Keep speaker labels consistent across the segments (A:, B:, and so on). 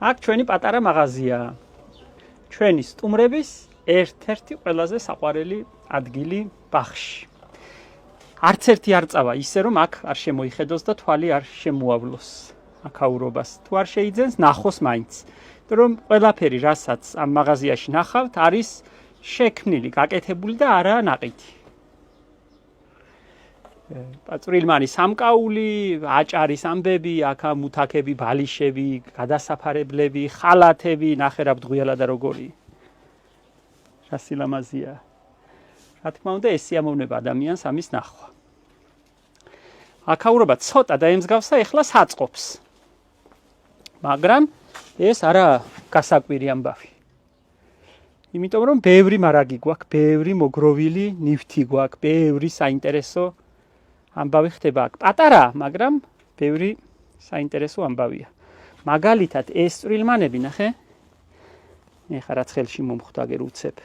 A: აქ ჩვენი პატარა მაღაზიაა. ჩვენი სტუმრების ერთ-ერთი ყველაზე საყვარელი ადგილი ბაღში. არც ერთი არ წავა ისე რომ აქ არ შემოიხედოს და თვალი არ შემოავლოს აქაურობას. თუ არ შეიძენს ნახოს მაინც. რომ ყველაფერი რასაც ამ მაღაზიაში ნახავთ არის შექმნილი, გაკეთებული და არა ნაყიდი. წვრილმანი სამკაული, აჭარის ამბები, აქა მუთაკები, ბალიშები, გადასაფარებლები, ხალათები, ნახე რა ბდღვიალა და როგორი. რა სილამაზია. რა თქმა უნდა, ეს სიამოვნება ადამიანს ამის ნახვა. აქაურობა ცოტა დაემსგავსა ეხლა საწყობს. მაგრამ ეს არა გასაკვირი ამბავი. იმიტომ რომ ბევრი მარაგი გვაქვს, ბევრი მოგროვილი ნივთი გვაქვს, ბევრი საინტერესო ამბავი ხდება აქ. პატარა, მაგრამ ბევრი საინტერესო ამბავია. მაგალითად, ეს წვრილმანები, ნახე. ეხლა რაც ხელში მომხვდა აგერ უცებ.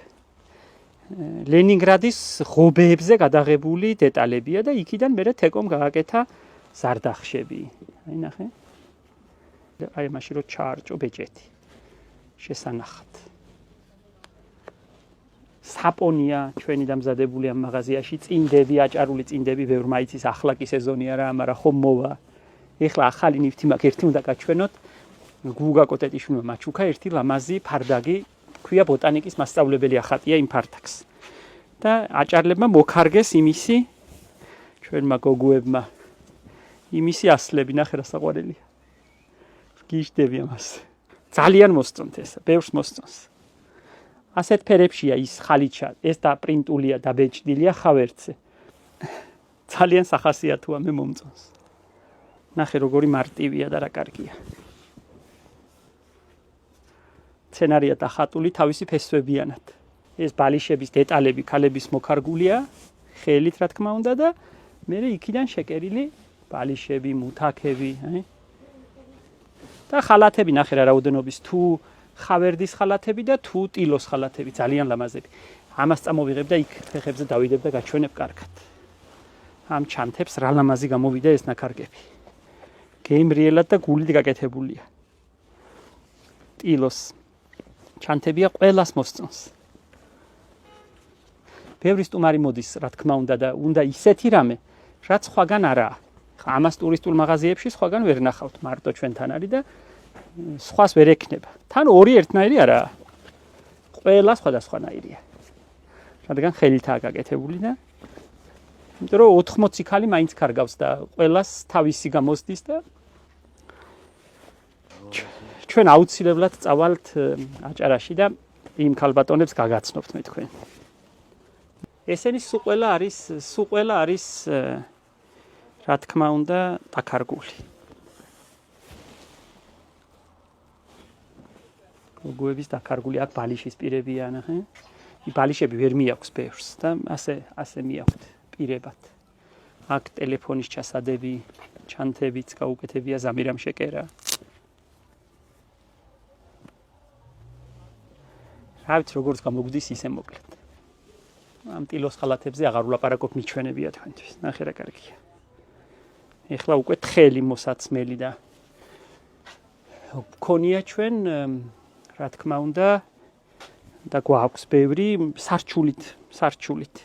A: ლენინგრადის ღობეებზე გადაღებული დეტალებია და იქიდან მერე თეკომ გააკეთა ზარდახშები. აი ნახე. აი მაშინ რო ჩაარჭო ბეჭეთი. შესანახად. საპონია ჩვენი დამზადებული ამ მაღაზიაში, წინდები, აჭარული წინდები, ბევრ მაიცის ახლა კი სეზონია რა, მაგრამ ხომ მოვა. ეხლა ახალი ნივთი მაქვს, ერთი უნდა გაჩვენოთ. გუგა კოტეტიშვილმა მაჩუქა ერთი ლამაზი ფარდაგი, ქვია ბოტანიკის მასწავლებელი ახატია იმ ფარდაგს. და აჭარლებმა მოქარგეს იმისი ჩვენმა გოგუებმა იმისი ასლები, ნახე რა საყვარელია. გიშდები ამას. ძალიან მოსწონთ ეს, ბევრს მოსწონს. ასეთ ფერებშია ის ხალიჩა, ეს და პრინტულია და ბეჭდილია ხავერდზე. ძალიან სახასიათოა, მე მომწონს. ნახე როგორი მარტივია და რა კარგია. სცენარია და ხატული თავისი ფესვებიანად. ეს ბალიშების დეტალები ქალების მოკარგულია, ხელით რა თქმა უნდა და მერე იქიდან შეკერილი ბალიშები, მუთაკები, აი. და ხალათები ნახე რა რაოდენობის თუ ხავერდის ხალათები და თუ ტილოს ხალათები, ძალიან ლამაზები. ამას წამოვიღებ და იქ ფეხებზე დავიდებ და გაჩვენებ კარგად. ამ ჩანთებს რა ლამაზი გამოვიდა ეს ნაქარგები. გემრიელად და გულით გაკეთებულია. ტილოს ჩანთებია ყველას მოსწონს. ბევრი სტუმარი მოდის, რა თქმა უნდა და უნდა ისეთი რამე, რაც სხვაგან არაა. ხა ამას ტურისტულ მაღაზიებში სხვაგან ვერ ნახავთ, მარტო ჩვენთან არის და სხვას ვერ ექნება. თან ორი ერთნაირი არაა. ყველა სხვადასხვანაირია. რადგან ხელითაა გაკეთებული და იმიტომ რომ 80 ქალი მაინც კარგავს და ყველას თავისი გამოსდის და ჩვენ აუცილებლად წავალთ აჭარაში და იმ ქალბატონებს გაგაცნობთ მე თქვენ. ესენი სულ ყველა არის რა თქმა უნდა დაკარგული. გოგოების დაკარგული აქ ბალიშის პირებია, ნახე. ბალიშები ვერ მიაქვს ბევრს და ასე მიაქვთ პირებად. აქ ტელეფონის ჩასადები, ჩანთებიც გაუკეთებია ზამირამ შეკერა. რა ვიცი როგორც გამოგვდის ისე მოკლედ. ამ ტილოს ხალათებზე აღარ ვლაპარაკობ, მიჩვენებია თქვენთვის. ნახე რა კარგია. ეხლა უკვე თხელი მოსაცმელი და გქონია ჩვენ რა თქმა უნდა და გვაქვს ბევრი სარჩულით.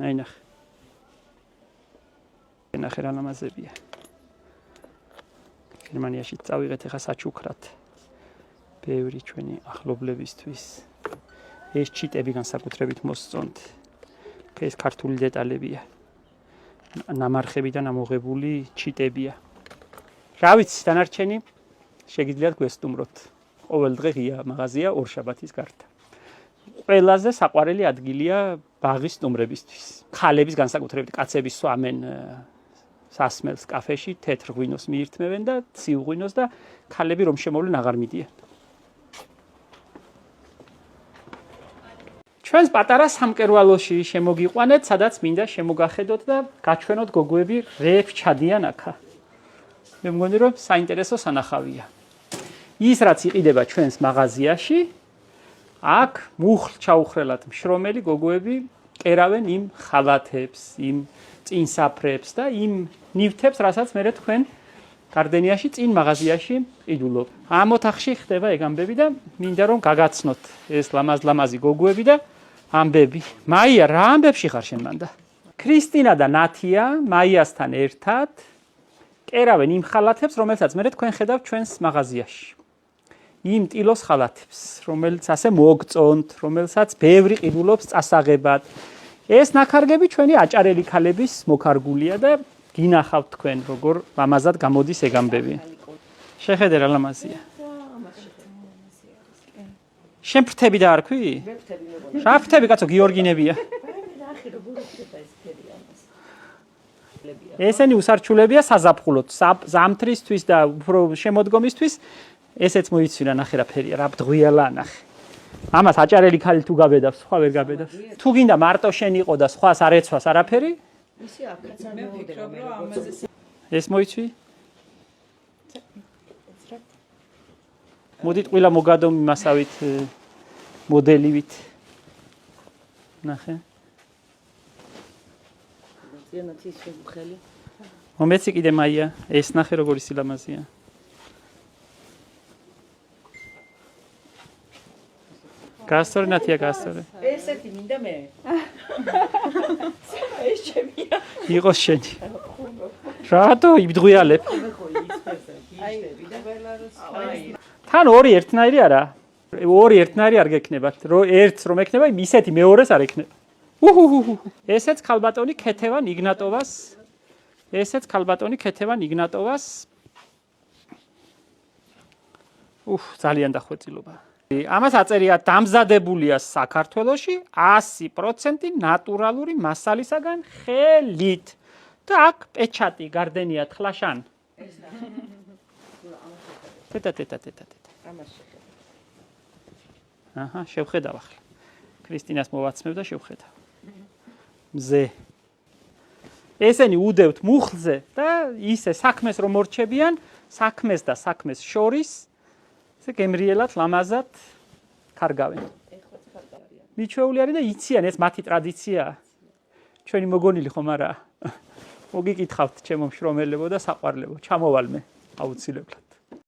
A: აი ნახე. ნახე რა ლამაზებია. გერმანიაში წავიღეთ ახლა საჩუქრად. ბევრი ჩვენი ახლობლებისთვის. ეს ჩიტები განსაკუთრებით მოსწონთ. ეს ქართული დეტალებია. ნამარხებიდან ამოღებული ჩიტებია. რა ვიცი, დანარჩენი შეგიძლიათ გვესტუმროთ. ყოველ დღე ღია მაღაზია ორშაბათის გარდა. ყველაზე საყვარელი ადგილია ბაღის სტუმრებისთვის. ქალების განსაკუთრებით კაცების სვამენ სასმელს კაფეში, თეთრ ღვინოს მიირთმევენ და ციუ ღვინოს და ქალები რომ შემოვლენ აღარ მიდიან. ჩვენს პატარა სამკერვალოში შემოგიყვანეთ, სადაც მინდა შემოგახედოთ და გაჩვენოთ გოგოები რეებს ჩადიან აქა. მე მგონი რომ საინტერესო სანახავია. ის რაც იყიდება ჩვენს მაღაზიაში, აქ მუხლ ჩაუხრელად მშრომელი გოგოები კერავენ იმ ხალათებს, იმ წინსაფრებს და იმ ნივთებს, რასაც მე თქვენ გარდენიაში წინ მაღაზიაში ყიდულობ. ამ ოთახში ხდება ეგ ამბები და მინდა რომ გაგაცნოთ ეს ლამაზ-ლამაზი გოგოები და ამბები. მაია, რა ამბებში ხარ შენ მანდა? ქრისტინა და ნათია მაიასთან ერთად კერავენ იმ ხალათებს, რომელსაც მე თქვენ ხედავთ ჩვენს მაღაზიაში. იმ ტილოს ხალათებს, რომელიც ასე მოგწონთ, რომელსაც ბევრი ყიდულობს წასაღებად. ეს ნაქარგები ჩვენი აჭარელი ქალების მოქარგულია და გინახავთ თქვენ როგორ ლამაზად გამოდის ეგ ამბები. შეხედე რა ლამაზია. შენ ფრთები და არქვი? მე ფრთები მეგონა. რა ფრთები კაცო გიორგინებია? ნახე როგორ ხდება ეს ფერი ამას. ესენი უსარჩულებია საზაფხულოდ, ზამთრისთვის და უფრო შემოდგომისთვის. ესეც მოიცვინა ნახე რა ფერია, რა ბდღვიალა ნახე. ამას აჭარელი ქალი თუ გაბედავს, სხვა ვერ გაბედავს. თუ გინდა მარტო შენ იყო და სხვას არ ეცვას არაფერი? ისი აქაც არ მეუბნებო რომ ამაზე ეს მოიცვი? მოდით ყველა მოგადომ იმასავით მოდელივით. ნახე. ზიანაც ის ხელი. მომეცი კიდე მაია, ეს ნახე როგორი სილამაზია. გასწორე ნათია გასწორე. ესეთი მინდა მე. ეს ჩემია. იყოს შენი. რატო იბდღვიალებ? თან ორი ერთნაირი არა. ორი ერთნაირი არ გექნებათ. ერთს რომ ექნება, ისეთი მეორეს არ ექნება. ესეც ქალბატონი ქეთევან იგნატოვას. ესეც ქალბატონი ქეთევან იგნატოვას. ძალიან დახვეწილობა. ამას აწერია დამზადებულია საქართველოში 100% ნატურალური მასალისაგან ხელით. და აქ პეჩატი გარდენია თხლაშან. თეთა. ამას შეხედა. აჰა, შევხედავ ახლა. ქრისტინას მოვაცმევ და შევხედავ. მზე. ესენი უდევთ მუხლზე და ისე საქმეს რომ მორჩებიან, საქმეს და საქმეს შორის ესე გემრიელად ლამაზად კარგავენ. ეხლაც კარგავენ. მიჩვეული არის და იციან ეს მათი ტრადიციაა. ჩვენი მოგონილი ხომ არა? მოგიკითხავთ ჩემო მშრომელებო და საყვარლებო, ჩამოვალ მე აუცილებლად.